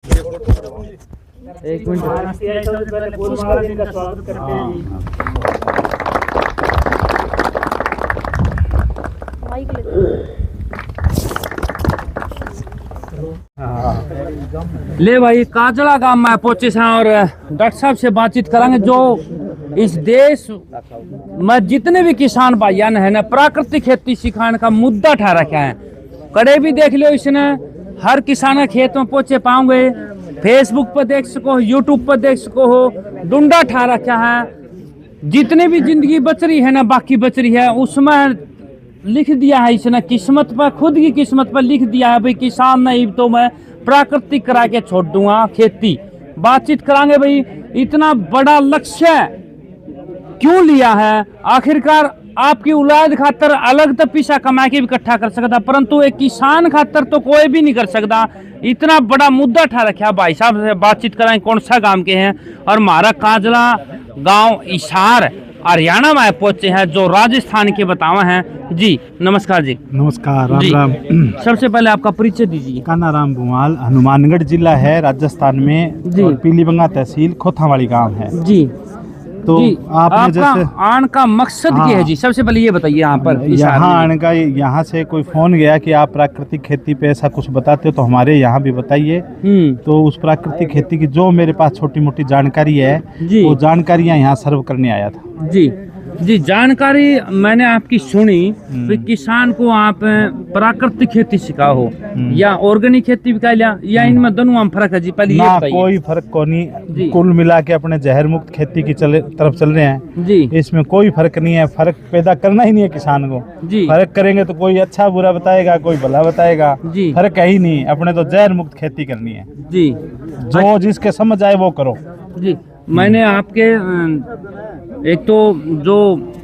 एक मिनट का स्वागत करते हैं जी। ले भाई काजला गांव में पहुंचे हैं और डॉक्टर साहब से बातचीत करेंगे जो इस देश में जितने भी किसान भाईयान है ना प्राकृतिक खेती सिखाने का मुद्दा ठा रखा है। कड़े भी देख लो इसने हर किसान के खेत में पहुंचे पाओगे, फेसबुक पर देख सको, यूट्यूब पर देख सको हो, डुंडा ठा रखा है। जितने भी जिंदगी बच रही है ना बाकी बच रही है उसमें लिख दिया है इसने किस्मत पर, खुद की किस्मत पर लिख दिया है भाई किसान नहीं तो मैं प्राकृतिक करा के छोड़ दूंगा खेती। बातचीत करांगे भाई इतना बड़ा लक्ष्य क्यों लिया है, आखिरकार आपकी औलाद खातर अलग तो पैसा कमा के भी इकट्ठा कर सकता परंतु एक किसान खातर तो कोई भी नहीं कर सकता। इतना बड़ा मुद्दा ठा रखा भाई साहब से बातचीत कराएं कौन सा गांव के हैं और हमारा काजला गांव इशार हरियाणा में पहुंचे हैं जो राजस्थान के बतावा हैं जी। नमस्कार जी। नमस्कार, राम राम। सबसे पहले आपका परिचय दीजिए। कानाराम भुमाल, हनुमानगढ़ जिला है राजस्थान में और पीलीबंगा तहसील खोथावाली गांव है जी। तो आपने जैसे आने का मकसद क्या है जी, सबसे पहले ये बताइए। यहाँ पर यहाँ आने का, यहाँ से कोई फोन गया कि आप प्राकृतिक खेती पे ऐसा कुछ बताते हो तो हमारे यहाँ भी बताइए। तो उस प्राकृतिक खेती की जो मेरे पास छोटी मोटी जानकारी है वो जानकारियाँ यहाँ सर्व करने आया था जी। जी जानकारी मैंने आपकी सुनी कि किसान को आप प्राकृतिक खेती सिखाओ या ऑर्गेनिक खेती भी कह लिया या इनमें दोनों में फर्क है जी? पहले ये बताइए। कोई फर्क को नहीं, कुल मिला के अपने जहर मुक्त खेती की तरफ चल रहे हैं जी। इसमें कोई फर्क नहीं है, फर्क पैदा करना ही नहीं है किसान को जी। फर्क करेंगे तो कोई अच्छा बुरा बताएगा, कोई भला बताएगा जी। फर्क है ही नहीं, अपने तो जहर मुक्त खेती करनी है जी। जो जिसके समझ आए वो करो जी। मैंने आपके एक तो जो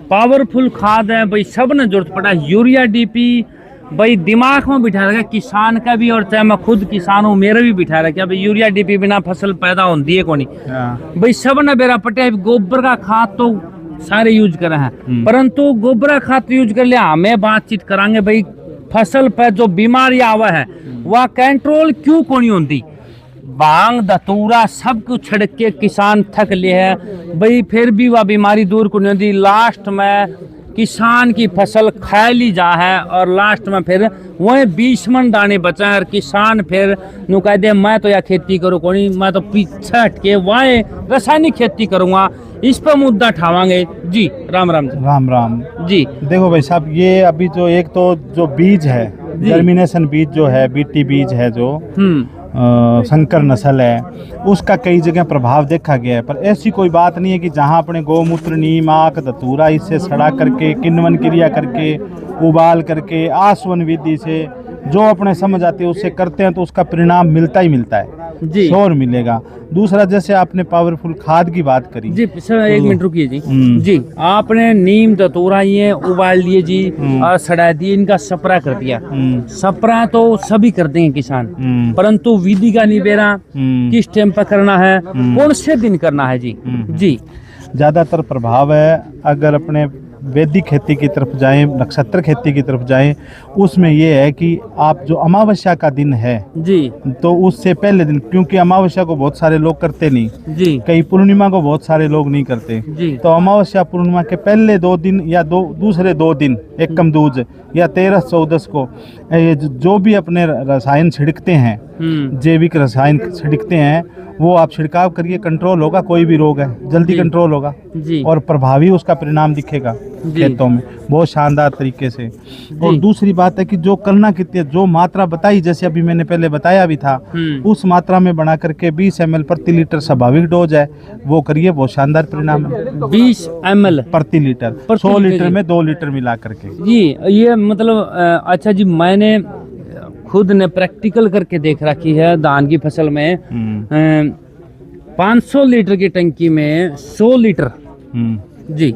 पावरफुल खाद है भाई सब ने जरूरत पड़ा, यूरिया डीपी भाई दिमाग में बिठा रखा किसान का भी और चाहे मैं खुद किसान हूँ मेरा भी बिठा रखा भाई यूरिया डीपी बिना फसल पैदा होती है कौन भाई सब ने बेरा पटे। गोबर का खाद तो सारे यूज करे हैं परंतु गोबर का खाद यूज कर लिया। हमें बातचीत करांगे भाई फसल पर जो बीमारी आवा है वह कंट्रोल क्यों कोनी होती। भांग धतूरा सब कुछ छिड़क के किसान थक ले है भाई फिर भी वह बीमारी दूर को नहीं होती। लास्ट में किसान की फसल खा ली जा है और लास्ट में फिर वही 20 मन दाने बचा है और किसान फिर नु कह दे मैं तो या खेती करूँ कोनी, मैं तो पीछे हट के वही रासायनिक खेती करूँगा। इस पर मुद्दा उठावांगे जी। राम राम जी। राम राम जी। देखो भाई साहब ये अभी जो एक तो जो बीज है जर्मिनेशन बीज जो है बीटी बीज है जो संकर नस्ल है उसका कई जगह प्रभाव देखा गया है पर ऐसी कोई बात नहीं है कि जहां अपने गौमूत्र नीम आक धतूरा इससे सड़ा करके किण्वन क्रिया करके उबाल करके आसवन विधि से जो अपने समझ आते हैं उससे करते हैं तो उसका परिणाम मिलता ही मिलता है जी, श्योर मिलेगा। दूसरा जैसे आपने पावरफुल खाद की बात करी जी सर, एक मिनट रुकिए जी। जी आपने नीम धतूरा ये उबाल लिए जी और सड़ा दिए, इनका सपरा कर दिया। सपरा तो सभी करते हैं किसान परंतु विधि का निबेरा किस टाइम पर करना है, कौन से दिन करना है जी? जी ज्यादातर प्रभाव है अगर अपने वैदिक खेती की तरफ जाएं, नक्षत्र खेती की तरफ जाएं, उसमें ये है कि आप जो अमावस्या का दिन है जी तो उससे पहले दिन, क्योंकि अमावस्या को बहुत सारे लोग करते नहीं जी, कई पूर्णिमा को बहुत सारे लोग नहीं करते जी। तो अमावस्या पूर्णिमा के पहले 2 दिन या दूसरे 2 दिन एकम दूज या 13-14 को जो भी अपने रसायन छिड़कते हैं जैविक रसायन छिड़कते हैं वो आप छिड़काव करिए, कंट्रोल होगा। कोई भी रोग है जल्दी कंट्रोल होगा जी। और प्रभावी उसका परिणाम दिखेगा खेतों में बहुत शानदार तरीके से। और दूसरी बात है कि जो करना कितनी जो मात्रा बताई जैसे अभी मैंने पहले बताया भी था उस मात्रा में बना करके 20 ml प्रति लीटर स्वाभाविक डोज है वो करिए, बहुत शानदार परिणाम है। 20 ml प्रति लीटर 100 लीटर में 2 लीटर मिला करके जी। ये मतलब अच्छा जी मैंने खुद ने प्रैक्टिकल करके देख रखी है धान की फसल में 500 लीटर की टंकी में 100 लीटर जी।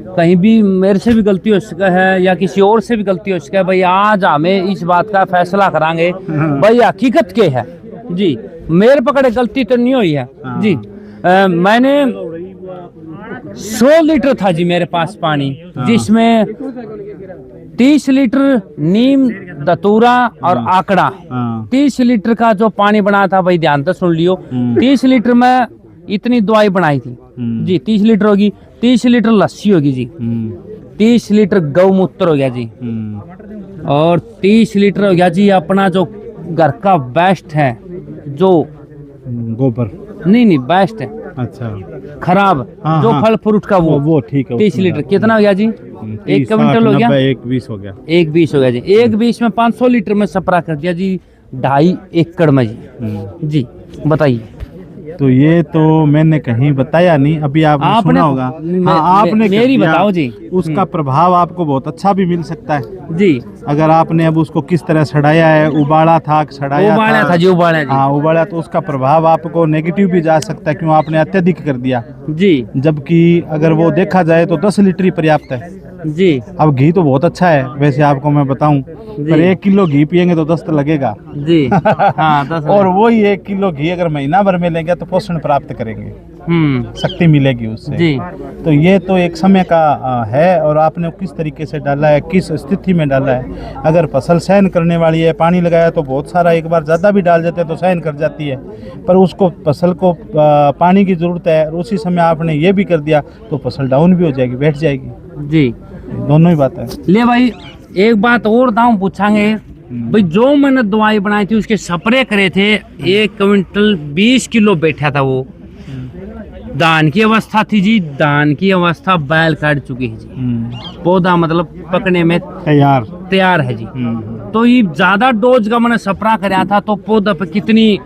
कहीं भी मेरे से भी गलती हो सका है या किसी और से भी गलती हो सका है भाई आज हमें इस बात का फैसला करांगे भाई हकीकत के है जी। मेरे पकड़े गलती तो नहीं हुई है जी। मैंने 100 लीटर था जी मेरे पास पानी जिसमें 30 लीटर नीम, दतूरा और आकड़ा, हाँ 30 लीटर का जो पानी बना था भाई, ध्यान से सुन लियो। 30 लीटर में इतनी दवाई बनाई थी जी। 30 लीटर होगी, 30 लीटर लस्सी होगी जी, 30 लीटर गौमूत्र हो गया जी, और 30 लीटर हो गया जी अपना जो घर का बेस्ट है, जो गोबर। नहीं बेस्ट है, अच्छा खराब हाँ, जो हाँ। फल फ्रूट का वो ठीक है। 30 लीटर कितना हो गया जी? 1 क्विंटल हो गया, 1 20 हो गया। 1 20 हो गया जी। 1 20 में 500 लीटर में स्प्रे कर दिया जी, 2.5 एकड़ में जी। जी बताइए। तो ये तो मैंने कहीं बताया नहीं, अभी आपने सुना होगा। हाँ आपने मेरी बताओ जी। उसका प्रभाव आपको बहुत अच्छा भी मिल सकता है जी। अगर आपने अब उसको किस तरह सड़ाया है, उबाला था, सड़ाया था जी, उबाला जी। हाँ उबाला, तो उसका प्रभाव आपको नेगेटिव भी जा सकता है, क्यों आपने अत्यधिक कर दिया जी। जबकि अगर वो देखा जाए तो 10 लीटर ही पर्याप्त है जी। अब घी तो बहुत अच्छा है वैसे, आपको मैं बताऊं, पर 1 किलो घी पियेंगे तो 10 तो लगेगा जी। हाँ 10। और वही 1 किलो घी अगर महीना भर में लेंगे तो पोषण प्राप्त करेंगे, शक्ति मिलेगी उससे जी। तो ये तो एक समय का है, और आपने किस तरीके से डाला है, किस स्थिति में डाला है। अगर फसल सहन करने वाली है, पानी लगाया तो बहुत सारा, एक बार ज़्यादा भी डाल देते हैं तो सहन कर जाती है, पर उसको फसल को पानी की ज़रूरत है, और उसी समय आपने ये भी कर दिया तो फसल डाउन भी हो जाएगी, बैठ जाएगी जी। दोनों ही बात है। ले भाई एक बात और दाम पूछांगे भाई, जो मैंने दवाई बनाई थी उसके स्प्रे करे थे, 1 क्विंटल 20 किलो बैठा था, वो दान की अवस्था थी जी, दान की अवस्था बैल काट चुकी है जी, पौधा मतलब पकने में तैयार है जी। तो ये ज्यादा डोज का मैंने स्प्रे कराया था, तो पौधा पे कितनी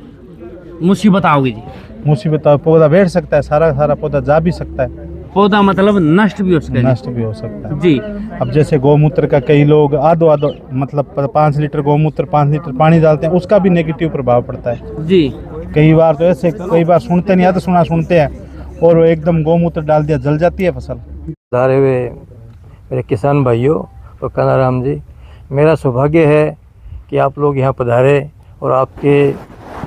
मुसीबत आओगी जी? मुसीबत, पौधा बैठ सकता है, सारा पौधा जा भी सकता है, पौधा मतलब नष्ट भी हो सकता है, नष्ट भी हो सकता है जी। अब जैसे गौमूत्र का कई लोग आधो मतलब 5 लीटर गौमूत्र 5 लीटर पानी डालते हैं, उसका भी नेगेटिव प्रभाव पड़ता है जी। कई बार तो ऐसे, कई बार सुनते नहीं आते, सुनते हैं और वो एकदम गौमूत्र डाल दिया, जल जाती है फसल। सारे हुए मेरे किसान भाइयों और कानाराम जी, मेरा सौभाग्य है कि आप लोग यहाँ पधारे और आपके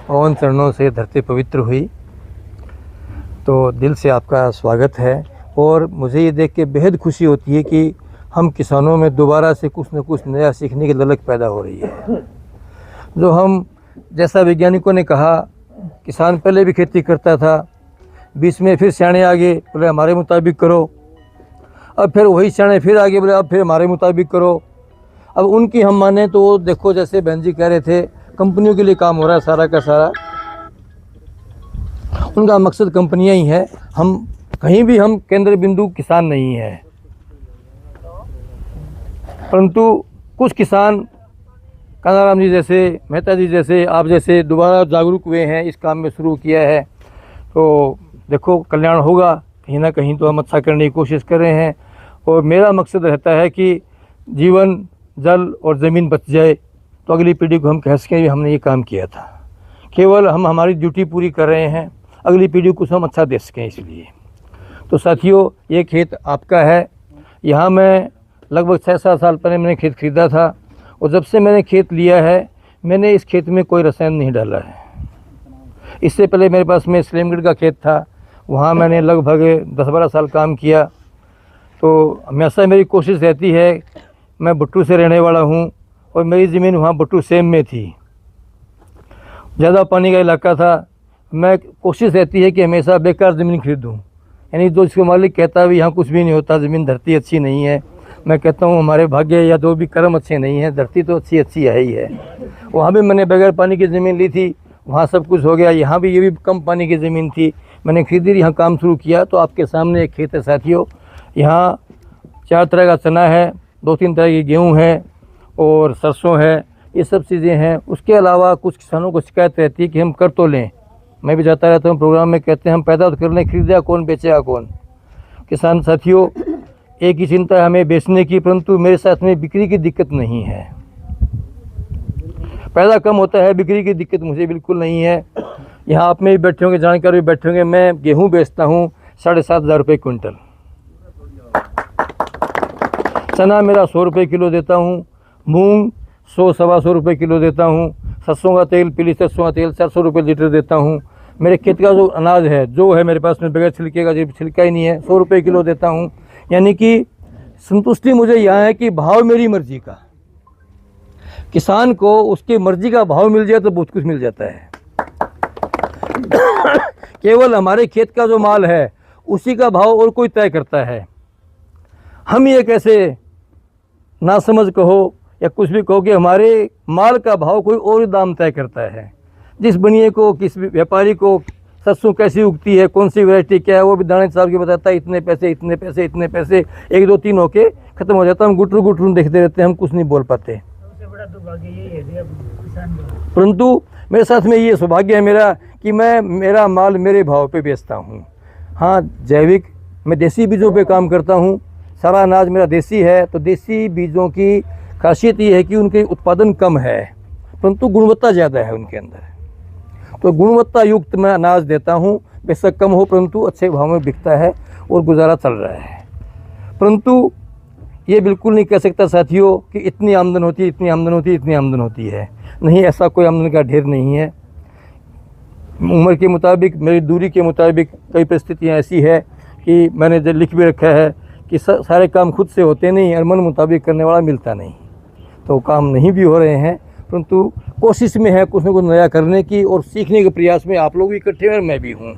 पवन चरणों से धरती पवित्र हुई, तो दिल से आपका स्वागत है। और मुझे ये देख के बेहद खुशी होती है कि हम किसानों में दोबारा से कुछ न कुछ नया सीखने की ललक पैदा हो रही है। जो हम, जैसा वैज्ञानिकों ने कहा, किसान पहले भी खेती करता था, बीच में फिर सियाने आगे बोले हमारे मुताबिक करो, अब फिर वही सियाने फिर आगे बोले अब फिर हमारे मुताबिक करो। अब उनकी हम माने तो देखो, जैसे बहन जी कह रहे थे, कंपनियों के लिए काम हो रहा है सारा का सारा, उनका मकसद कंपनियां ही है, हम कहीं भी हम केंद्र बिंदु किसान नहीं है। परंतु कुछ किसान, कानाराम जी जैसे, मेहता जी जैसे, आप जैसे दोबारा जागरूक हुए हैं, इस काम में शुरू किया है, तो देखो कल्याण होगा कहीं ना कहीं, तो हम अच्छा करने की कोशिश कर रहे हैं। और मेरा मकसद रहता है कि जीवन, जल और ज़मीन बच जाए, तो अगली पीढ़ी को हम कह सकें हमने ये काम किया था। केवल हम हमारी ड्यूटी पूरी कर रहे हैं, अगली पीढ़ी को हम अच्छा दे सकें इसलिए। तो साथियों, ये खेत आपका है। यहाँ मैं लगभग 6-7 साल पहले मैंने खेत खरीदा था, और जब से मैंने खेत लिया है, मैंने इस खेत में कोई रसायन नहीं डाला है। इससे पहले मेरे पास में इस्लामगढ़ का खेत था, वहाँ मैंने लगभग 10-12 साल काम किया। तो हमेशा मेरी कोशिश रहती है, मैं भुट्टू से रहने वाला हूँ, और मेरी ज़मीन वहाँ भुट्टू सेम में थी, ज़्यादा पानी का इलाका था। मैं कोशिश रहती है कि हमेशा बेकार ज़मीन खरीदूँ, यानी जो इसको मालिक कहता है यहाँ कुछ भी नहीं होता, ज़मीन धरती अच्छी नहीं है, मैं कहता हूँ हमारे भाग्य या जो भी कर्म अच्छे नहीं है, धरती तो अच्छी है ही है। वहाँ भी मैंने बगैर पानी की ज़मीन ली थी, वहाँ सब कुछ हो गया। यहाँ भी ये भी कम पानी की ज़मीन थी, मैंने खरीदी, यहाँ काम शुरू किया। तो आपके सामने एक खेत है साथियों, यहाँ 4 तरह का चना है, 2-3 तरह की गेहूँ है और सरसों है, ये सब चीज़ें हैं। उसके अलावा कुछ किसानों को शिकायत रहती है कि हम कर तो लें, मैं भी जाता रहता हूँ प्रोग्राम में, कहते हैं हम पैदा तो कर लें, खरीदेगा कौन, बेचेगा कौन। किसान साथियों, एक ही चिंता है हमें बेचने की, परंतु मेरे साथ में बिक्री की दिक्कत नहीं है। पैदा कम होता है, बिक्री की दिक्कत मुझे बिल्कुल नहीं है। यहाँ आप में भी बैठे होंगे, जानकारी भी बैठे होंगे, मैं गेहूँ बेचता हूँ 7,500 रुपये क्विंटल, चना मेरा 100 रुपये किलो देता हूँ, मूंग 100-125 रुपये किलो देता हूँ, सरसों का तेल, पीली सरसों का तेल 400 रुपये लीटर देता हूँ। मेरे खेत का जो अनाज है, जो है मेरे पास में बगैर छिलके का, जो छिलका ही नहीं है, 100 रुपये किलो देता हूँ। यानी कि संतुष्टि मुझे यहाँ है कि भाव मेरी मर्जी का, किसान को उसकी मर्जी का भाव मिल जाए तो बहुत कुछ मिल जाता है। केवल हमारे खेत का जो माल है उसी का भाव और कोई तय करता है। हम ये कैसे नासमझ कहो या कुछ भी कहो कि हमारे माल का भाव कोई और दाम तय करता है। जिस बनिए को, किस व्यापारी को सरसों कैसी उगती है, कौन सी वैरायटी क्या है, वो भी दाने साहब के बताता है, इतने पैसे इतने पैसे इतने पैसे, 1 2 3 होके ख़त्म हो जाता है। हम गुटरू गुटरू देखते रहते हैं, हम कुछ नहीं बोल पाते। परंतु मेरे साथ में ये सौभाग्य है मेरा कि मैं मेरा माल मेरे भाव पे बेचता हूँ। हाँ, जैविक, मैं देसी बीजों पे काम करता हूँ, सारा अनाज मेरा देसी है। तो देसी बीजों की खासियत ये है कि उनके उत्पादन कम है परंतु गुणवत्ता ज़्यादा है उनके अंदर। तो गुणवत्ता युक्त मैं अनाज देता हूँ, बेशक कम हो परंतु अच्छे भाव में बिकता है और गुजारा चल रहा है। परंतु ये बिल्कुल नहीं कह सकता साथियों कि इतनी आमदन होती है, इतनी आमदन होती है, इतनी आमदन होती है। नहीं, ऐसा कोई आमदन का ढेर नहीं है। उम्र के मुताबिक, मेरी दूरी के मुताबिक कई परिस्थितियाँ ऐसी है कि मैंने जो लिख भी रखा है कि सारे काम खुद से होते नहीं और मन मुताबिक करने वाला मिलता नहीं। तो काम नहीं भी हो रहे हैं परंतु कोशिश में है कुछ न कुछ नया करने की और सीखने के प्रयास में आप लोग भी इकट्ठे हैं और मैं भी हूँ।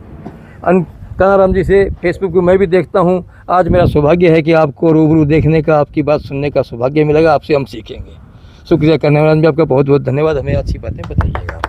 कानाराम जी से फेसबुक पे मैं भी देखता हूँ। आज मेरा सौभाग्य है कि आपको रूबरू देखने का, आपकी बात सुनने का सौभाग्य मिलेगा। आपसे हम सीखेंगे। शुक्रिया करने वाला भी आपका बहुत बहुत धन्यवाद। हमें अच्छी बातें बताइएगा।